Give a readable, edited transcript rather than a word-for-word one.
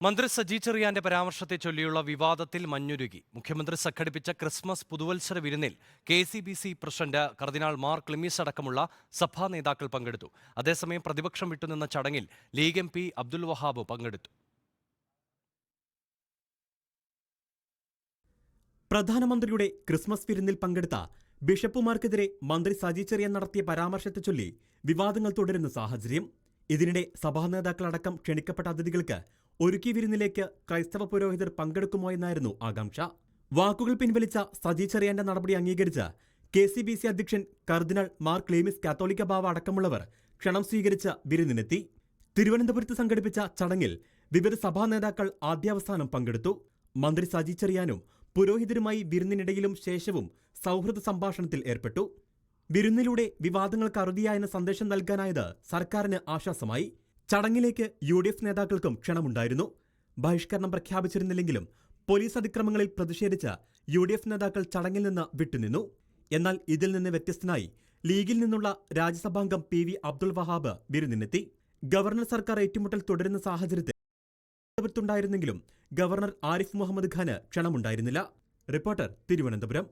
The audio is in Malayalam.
മന്ത്രി സജി ചെറിയാന്റെ പരാമർശത്തെ ചൊല്ലിയുള്ള വിവാദത്തിൽ മഞ്ഞുരുകി. മുഖ്യമന്ത്രി സംഘടിപ്പിച്ച ക്രിസ്മസ് പുതുവത്സര വിരുന്നിൽ KCBC പ്രസിഡന്റ് കർദിനാൾ മാർ ക്ലിമീസ് അടക്കമുള്ള സഭാ നേതാക്കൾ പങ്കെടുത്തു. അതേസമയം പ്രതിപക്ഷം വിട്ടുനിന്ന ചടങ്ങിൽ ലീഗ് MP അബ്ദുൽ വഹാബ് പങ്കെടുത്തു. പ്രധാനമന്ത്രിയുടെ ക്രിസ്മസ് വിരുന്നിൽ പങ്കെടുത്ത ബിഷപ്പുമാർക്കെതിരെ മന്ത്രി സജി ചെറിയാൻ നടത്തിയ പരാമർശത്തെ ചൊല്ലി വിവാദങ്ങൾ തുടരുന്ന സാഹചര്യം. ഇതിനിടെ സഭാ നേതാക്കളടക്കം ക്ഷണിക്കപ്പെട്ട അതിഥികൾക്ക് ഒരുക്കിയ വിരുന്നിലേക്ക് ക്രൈസ്തവ പുരോഹിതർ പങ്കെടുക്കുമോ എന്നായിരുന്നു ആകാംക്ഷ. വാക്കുകൾ പിൻവലിച്ച സജി ചെറിയാന്റെ നടപടി അംഗീകരിച്ച് KCBC അധ്യക്ഷൻ കർദിനാൾ മാർ ക്ലീമിസ് കാത്തോലിക്ക ബാവ അടക്കമുള്ളവർ ക്ഷണം സ്വീകരിച്ച വിരുന്നിനെത്തി. തിരുവനന്തപുരത്ത് സംഘടിപ്പിച്ച ചടങ്ങിൽ വിവിധ സഭാ നേതാക്കൾ ആദ്യാവസാനം പങ്കെടുത്തു. മന്ത്രി സജി ചെറിയാനും പുരോഹിതരുമായി വിരുന്നിനിടയിലും ശേഷവും സൗഹൃദ സംഭാഷണത്തിൽ ഏർപ്പെട്ടു. വിരുന്നിലൂടെ വിവാദങ്ങൾക്ക് അറുതിയായെന്ന സന്ദേശം നൽകാനായത് സർക്കാരിന് ആശ്വാസമായി. ചടങ്ങിലേക്ക് UDF നേതാക്കൾക്കും ക്ഷണമുണ്ടായിരുന്നു. ബഹിഷ്കരണം പ്രഖ്യാപിച്ചിരുന്നില്ലെങ്കിലും പോലീസ് അതിക്രമങ്ങളിൽ പ്രതിഷേധിച്ച് UDF നേതാക്കൾ ചടങ്ങിൽ നിന്ന് വിട്ടുനിന്നു. എന്നാൽ ഇതിൽ നിന്ന് വ്യത്യസ്തനായി ലീഗിൽ നിന്നുള്ള രാജ്യസഭാംഗം PV അബ്ദുൽ വഹാബ് വിരുന്നിനെത്തി. ഗവർണർ സർക്കാർ ഏറ്റുമുട്ടൽ തുടരുന്ന സാഹചര്യത്തിൽ ണ്ടായിരുന്നെങ്കിലും ഗവർണർ ആരിഫ് മുഹമ്മദ് ഖാന് ക്ഷണമുണ്ടായിരുന്നില്ല. റിപ്പോർട്ടർ, തിരുവനന്തപുരം.